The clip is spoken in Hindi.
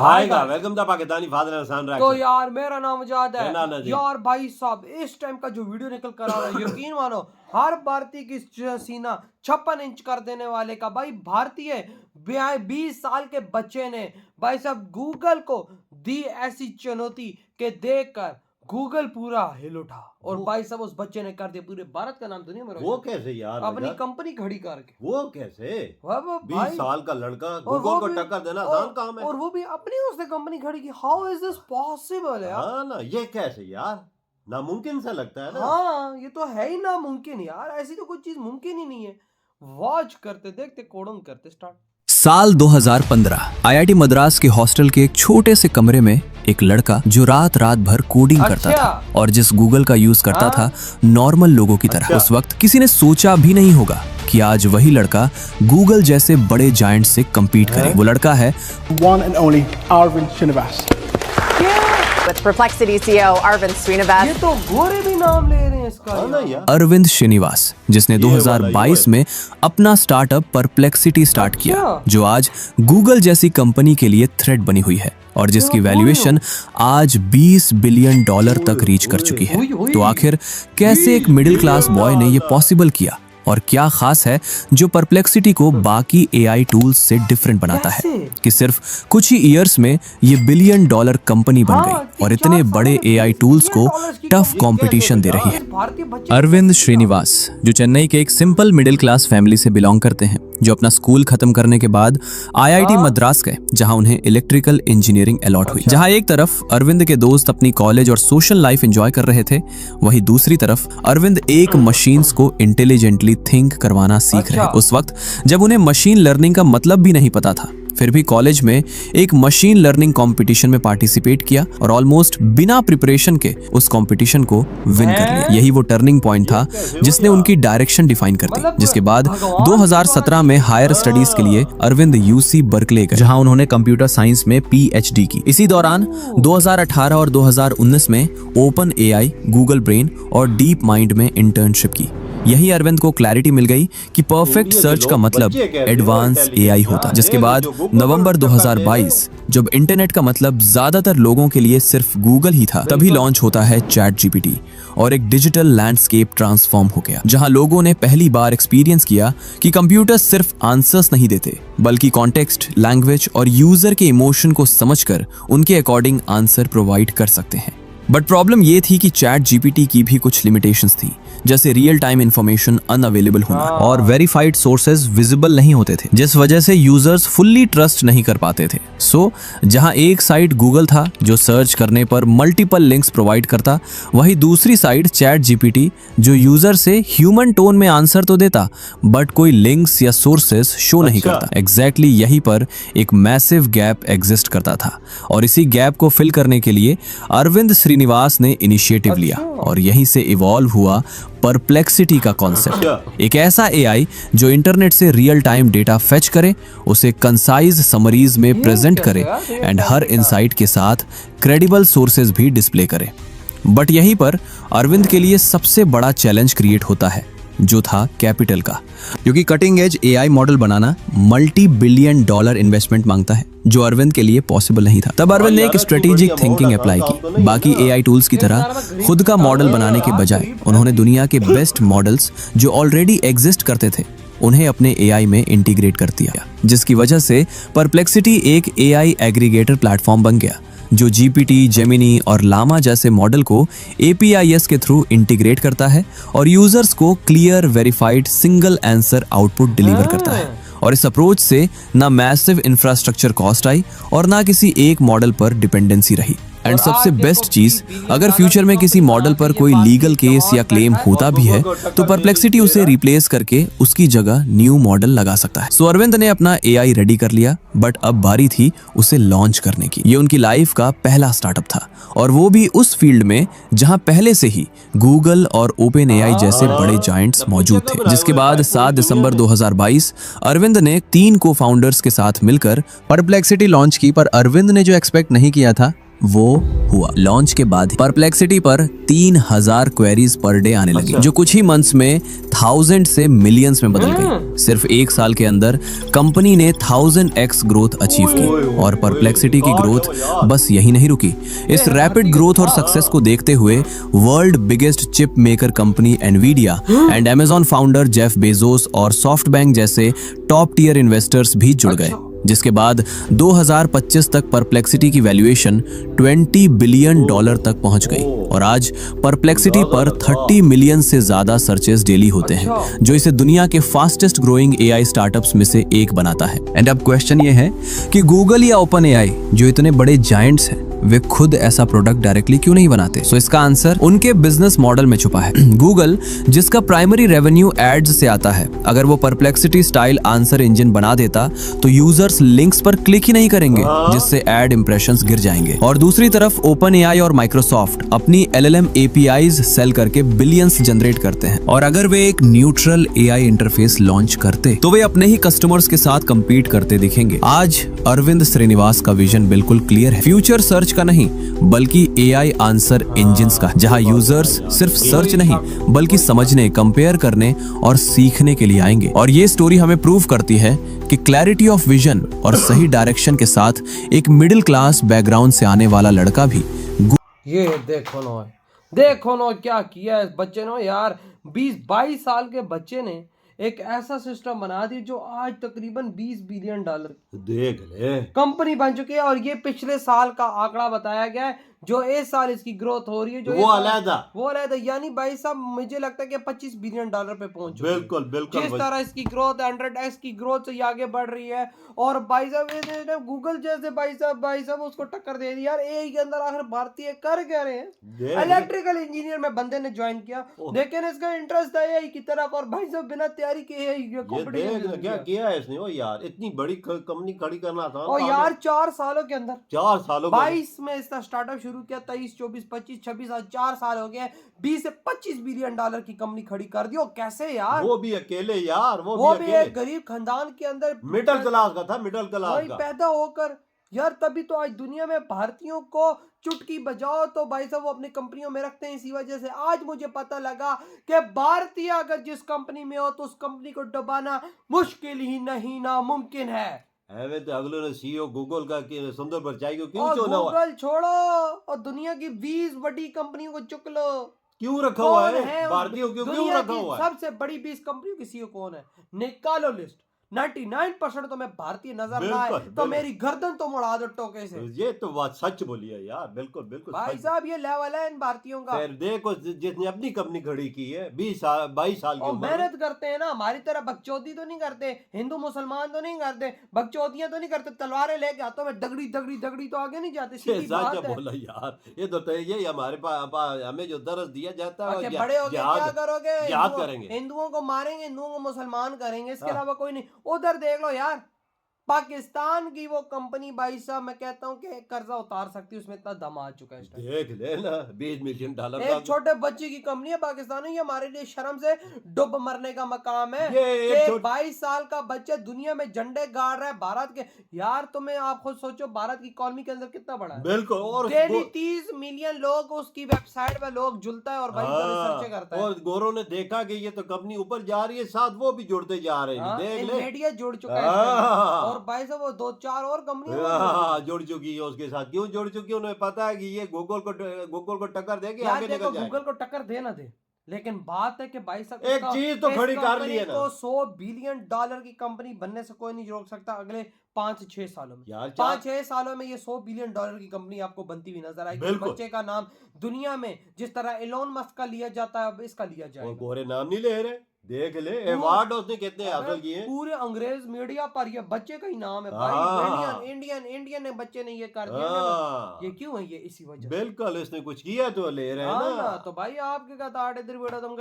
आएगा। Welcome the Pakistani father Hasan रैक्स। तो यार मेरा नाम मुजाद है मेरा नजीर। यार भाई साहब इस टाइम का जो वीडियो निकल कर आ रहा है यकीन मानो हर भारतीय की सीना 56 इंच कर देने वाले का। भाई भारतीय 20 साल के बच्चे ने भाई साहब गूगल को दी ऐसी चुनौती के देखकर गूगल पूरा हिल उठा और भाई साहब उस बच्चे ने कर दिया पूरे भारत का नाम दुनिया में वो कैसे यार, अपनी कंपनी खड़ी करके। वो कैसे वो 20 साल का लड़का गूगल को टक्कर देना आसान काम है, और वो भी अपनी उसने कंपनी खड़ी की। हाउ इज दिस पॉसिबल यार? हाँ ना, ये कैसे यार, नामुमकिन सा लगता है ना। हाँ ये तो है ही नामुमकिन यार, ऐसी तो कोई चीज मुमकिन ही नहीं है। वॉच करते देखते कोडिंग करते स्टार्ट। साल 2015 आईआईटी मद्रास के हॉस्टल के एक छोटे से कमरे में एक लड़का जो रात भर कोडिंग करता था और जिस गूगल का यूज करता था नॉर्मल लोगों की तरह। उस वक्त किसी ने सोचा भी नहीं होगा कि आज वही लड़का गूगल जैसे बड़े जायंट से compete करे। वो लड़का है one and only Arvind Srinivas. With Perplexity CEO Arvind Srinivas. ये तो गोरे भी नाम ले रहे हैं इसका। अरविंद श्रीनिवास, जिसने 2022 में अपना स्टार्टअप परप्लेक्सिटी स्टार्ट किया, जो आज गूगल जैसी कंपनी के लिए थ्रेट बनी हुई है और जिसकी वैल्यूएशन आज $20 बिलियन तक रीच कर चुकी है। तो आखिर कैसे एक मिडिल क्लास बॉय ने ये पॉसिबल किया और क्या खास है जो परप्लेक्सिटी को बाकी एआई टूल्स से डिफरेंट बनाता है कि सिर्फ कुछ ही ईयर्स में ये $1 बिलियन कंपनी बन गई और इतने बड़े एआई टूल्स को टफ कंपटीशन दे रही है। अरविंद श्रीनिवास जो चेन्नई के एक सिंपल मिडिल क्लास फैमिली से बिलोंग करते हैं, जो अपना स्कूल खत्म करने के बाद आईआईटी मद्रास गए, जहां उन्हें इलेक्ट्रिकल इंजीनियरिंग अलॉट हुई। जहां एक तरफ अरविंद के दोस्त अपनी कॉलेज और सोशल लाइफ एंजॉय कर रहे थे, वहीं दूसरी तरफ अरविंद एक मशीन्स को इंटेलिजेंटली थिंक करवाना सीख रहे। उस वक्त जब उन्हें मशीन लर्निंग का मतलब भी नहीं पता था, फिर भी कॉलेज में एक मशीन लर्निंग कंपटीशन में पार्टिसिपेट किया और ऑलमोस्ट बिना प्रिपरेशन के उस कंपटीशन को विन कर लिया। यही वो टर्निंग पॉइंट था जिसने उनकी डायरेक्शन डिफाइन कर दी, जिसके बाद 2017 में हायर स्टडीज के लिए अरविंद यूसी बर्कले गए, जहां उन्होंने कंप्यूटर साइंस में पीएचडी की। इसी दौरान 2018 और 2019 में ओपन एआई, गूगल ब्रेन और डीप माइंड में इंटर्नशिप की। यही अरविंद को क्लैरिटी मिल गई कि परफेक्ट सर्च का मतलब एडवांस एआई होता। जिसके बाद नवंबर 2022 जब इंटरनेट का मतलब ज्यादातर लोगों के लिए सिर्फ गूगल ही था, तभी लॉन्च होता है चैट जीपीटी और एक डिजिटल लैंडस्केप ट्रांसफॉर्म हो गया, जहां लोगों ने पहली बार एक्सपीरियंस किया कि कंप्यूटर सिर्फ आंसर्स नहीं देते, बल्कि कॉन्टेक्स्ट, लैंग्वेज और यूजर के इमोशन को समझकर उनके अकॉर्डिंग आंसर प्रोवाइड कर सकते हैं। बट प्रॉब्लम ये थी कि चैट जीपीटी की भी कुछ लिमिटेशंस थी, जैसे रियल टाइम इंफॉर्मेशन अनअवेलेबल होना और वेरीफाइड सोर्सेज विजिबल नहीं होते थे, जिस वजह से यूजर्स फुल्ली ट्रस्ट नहीं कर पाते थे। सो जहां एक साइड गूगल था जो सर्च करने पर मल्टीपल लिंक्स प्रोवाइड करता, वहीं दूसरी साइड चैट जीपीटी जो यूजर से ह्यूमन टोन में आंसर तो देता बट कोई लिंक्स या सोर्सेज शो नहीं करता। एग्जैक्टली यहीं पर एक मैसिव गैप एग्जिस्ट करता था और इसी गैप को फिल करने के लिए अरविंद श्रीनिवास ने इनिशिएटिव लिया और यहीं से इवॉल्व हुआ परप्लेक्सिटी का कॉन्सेप्ट। एक ऐसा एआई जो इंटरनेट से रियल टाइम डेटा फेच करे, उसे कंसाइज समरीज में प्रेजेंट करे एंड हर इनसाइट के साथ क्रेडिबल सोर्सेज भी डिस्प्ले करे। बट यहीं पर अरविंद के लिए सबसे बड़ा चैलेंज क्रिएट होता है, जो था कैपिटल का, क्योंकि कटिंग एज एआई मॉडल बनाना $multi billion इन्वेस्टमेंट मांगता है, जो अरविंद के लिए पॉसिबल नहीं था। तब अरविंद ने एक स्ट्रेटेजिक थिंकिंग अप्लाई की। बाकी एआई टूल्स की तरह खुद का मॉडल बनाने के बजाय उन्होंने दुनिया के बेस्ट मॉडल्स जो ऑलरेडी एग्जिस्ट करते थे, उन्हें अपने एआई में इंटीग्रेट कर दिया, जिसकी वजह से परप्लेक्सिटी एक एआई एग्रीगेटर प्लेटफॉर्म बन गया, जो जीपीटी, जेमिनी और लामा जैसे मॉडल को एपीआईएस के थ्रू इंटीग्रेट करता है और यूजर्स को clear, verified, single answer output deliver करता है। और इस अप्रोच से ना मैसिव इंफ्रास्ट्रक्चर कॉस्ट आई और ना किसी एक मॉडल पर डिपेंडेंसी रही। एंड सबसे बेस्ट चीज, अगर फ्यूचर में किसी मॉडल पर कोई लीगल केस या क्लेम होता भी है तो परप्लेक्सिटी उसे रिप्लेस करके उसकी जगह न्यू मॉडल लगा सकता है। सो अरविंद ने अपना एआई रेडी कर लिया, बट अब बारी थी उसे लॉन्च करने की। ये उनकी लाइफ का पहला स्टार्टअप था और वो भी उस फील्ड में जहां पहले से ही गूगल और ओपन एआई जैसे बड़े जायंट्स मौजूद थे। जिसके बाद 7 दिसंबर 2022 अरविंद ने 3 को फाउंडर्स के साथ मिलकर परप्लेक्सिटी लॉन्च की। पर अरविंद ने जो एक्सपेक्ट नहीं किया था वो हुआ। लॉन्च के बाद परप्लेक्सिटी पर 3000 क्वेरीज पर डे आने लगी, जो कुछ ही मंथ्स में 1000 से मिलियंस में बदल गई। सिर्फ एक साल के अंदर कंपनी ने 1000x ग्रोथ अचीव की और परप्लेक्सिटी की ग्रोथ बस यही नहीं रुकी। इस रैपिड ग्रोथ और सक्सेस को देखते हुए world biggest chip maker company Nvidia and Amazon founder Jeff Bezos और सॉफ्टबैंक जैसे टॉप टीयर इन्वेस्टर्स भी जुड़ गए, जिसके बाद 2025 तक परप्लेक्सिटी की वैल्यूएशन $20 बिलियन तक पहुंच गई और आज परप्लेक्सिटी पर 30 मिलियन से ज्यादा सर्चेस डेली होते हैं, जो इसे दुनिया के फास्टेस्ट ग्रोइंग एआई स्टार्टअप्स में से एक बनाता है। एंड अब क्वेश्चन ये है कि गूगल या ओपन एआई जो इतने बड़े जायंट्स हैं, वे खुद ऐसा प्रोडक्ट डायरेक्टली क्यों नहीं बनाते? सो इसका आंसर उनके बिजनेस मॉडल में छुपा है। गूगल, जिसका प्राइमरी रेवेन्यू एड्स से आता है, अगर वो परप्लेक्सिटी स्टाइल आंसर इंजन बना देता तो यूजर्स लिंक्स पर क्लिक ही नहीं करेंगे, जिससे एड इंप्रेशंस गिर जाएंगे। और दूसरी तरफ ओपन एआई और माइक्रोसॉफ्ट अपनी LLM APIs सेल करके बिलियंस जनरेट करते हैं, और अगर वे एक न्यूट्रल एआई इंटरफेस लॉन्च करते तो वे अपने ही कस्टमर्स के साथ compete करते दिखेंगे। आज अरविंद श्रीनिवास का विजन बिल्कुल क्लियर है, फ्यूचर सर्च का नहीं बल्कि एआई आंसर इंजिन्स का, जहां यूजर्स सिर्फ सर्च नहीं बल्कि समझने, कंपेयर करने और सीखने के लिए आएंगे। और ये स्टोरी हमें प्रूव करती है कि क्लैरिटी ऑफ विजन और सही डायरेक्शन के साथ एक मिडिल क्लास बैकग्राउंड से आने वाला लड़का भी ये देखो नो क्या किया है इस बच्चे ने यार। 20-22 साल के बच्चे ने एक ऐसा सिस्टम बना दिया जो आज तकरीबन $20 बिलियन देख ले कंपनी बन चुकी है। और ये पिछले साल का आंकड़ा बताया गया है, जो इस साल इसकी ग्रोथ हो रही है, जो वो अलग, यानी भाई साहब मुझे लगता है कि $25 बिलियन पे पहुंच चुकी है। बिल्कुल बिल्कुल। जिस तरह इसकी ग्रोथ 100x की ग्रोथ से आगे बढ़ रही है, और भाई साहब गूगल जैसे भाई साहब उसको टक्कर दे दी यार। एआई के अंदर आखिर भारतीय कर क्या रहे हैं? इलेक्ट्रिकल इंजीनियर में बंदे ने ज्वाइन किया, लेकिन इसका इंटरेस्ट था एआई की तरफ, और भाई साहब बिना तैयारी के कंपटीशन क्या किया है इसने। ओ यार इतनी बड़ी कंपनी खड़ी करना था। और यार 4 सालों के अंदर 22 में इसका स्टार्टअप शुरू किया, 23, 24, 25, 26 4 साल हो गए, 20 से $25 बिलियन की कंपनी खड़ी कर दी। और कैसे यार? वो भी अकेले यार, वो भी एक गरीब खानदान के अंदर, मिडिल क्लास का था, मिडिल क्लास का पैदा होकर यार। तभी तो आज दुनिया में भारतीयों को चुटकी बजाओ तो भाई साहब वो अपनी कंपनियों में रखते हैं। इसी वजह से आज मुझे पता लगा कि भारतीय अगर जिस कंपनी में हो तो उस कंपनी को दबाना मुश्किल ही नहीं, नामुमकिन है। तो अगले ने सीईओ गूगल का सुंदर पिचाई को क्यों चुना हुआ? गूगल छोड़ो और दुनिया की 20 बड़ी कंपनियों को चुक लो। क्यों रखा हुआ है भारतीयों को? क्यों रखा हुआ है? सबसे बड़ी 20 कंपनियों की सीईओ कौन है? निकालो लिस्ट। 99% तो मैं भारतीय नजर ना आए तो मेरी गर्दन तो मुड़ा दो टोके से। ये तो बात सच बोली है यार, बिल्कुल बिल्कुल भाई साहब ये लेवल है इन भारतीयों का। फिर देखो जिसने अपनी कंपनी खड़ी की है 22 साल की उम्र, मेहनत करते हैं ना, हमारी तरह बकचोदी तो नहीं करते, हिंदू मुसलमान तो नहीं करते, बकचोदियां तो नहीं करते, तलवारें लेके हाथों में दगड़ी दगड़ी दगड़ी तो आगे नहीं जाते। सीधी बात है। बोला यार, ये तो ये हमारे हमें जो दरस दिया जाता है, बड़े हो गए क्या करोगे? याद करेंगे, हिंदुओं को मारेंगे, हिंदुओं को मुसलमान करेंगे, इसके अलावा कोई नहीं। उधर देख लो यार, पाकिस्तान की वो कंपनी भाई साहब मैं कहता हूँ कि कर्जा उतार सकती है, उसमें इतना दम आ चुका है। देख लेना $20 मिलियन एक छोटे बच्चे की कंपनी है पाकिस्तान में। ये हमारे लिए शर्म से डुब मरने का मकाम है। ये 22 साल का बच्चा दुनिया में झंडे गाड़ रहा है भारत के। यार तुम्हें आप खुद सोचो भारत की इकोनॉमी के अंदर कितना बड़ा है। बिल्कुल। और डेली 30 मिलियन लोग उसकी वेबसाइट पे लोग जुलता है और भाई रिसर्च करता है। और गोरों ने देखा कि ये तो कंपनी ऊपर जा रही है, साथ वो भी जुड़ते जा रहे हैं। देख ले, मीडिया जुड़ चुका है और भाई साहब वो 2-4 और कंपनी जुड़ चुकी है उसके साथ। क्यों जुड़ चुकी है? उन्हें पता है कि ये गूगल को टक्कर देगी, आगे निकल जाएगा। गूगल को टक्कर दे ना दे, लेकिन बात है कि भाई साहब एक चीज तो खड़ी कर ली है ना। तो $100 बिलियन की कंपनी बनने से कोई नहीं रोक सकता अगले 5-6 सालों में। यार 5-6 सालों में ये $100 बिलियन की कंपनी आपको बनती हुई नजर आएगी। बच्चे का नाम दुनिया में जिस तरह एलोन मस्क का लिया जाता है, अब इसका लिया जाएगा। गोरे नाम नहीं ले रहे। देख ले अवार्ड उसने कितने हासिल किए। पूरे अंग्रेज मीडिया पर ये बच्चे का ही नाम है भाई। इंडियन ने बच्चे ने ये कर दिया। ये क्यों है? ये इसी वजह। बिल्कुल, इसने कुछ किया तो ले रहे हैं ना। तो भाई आपके का इधर तुम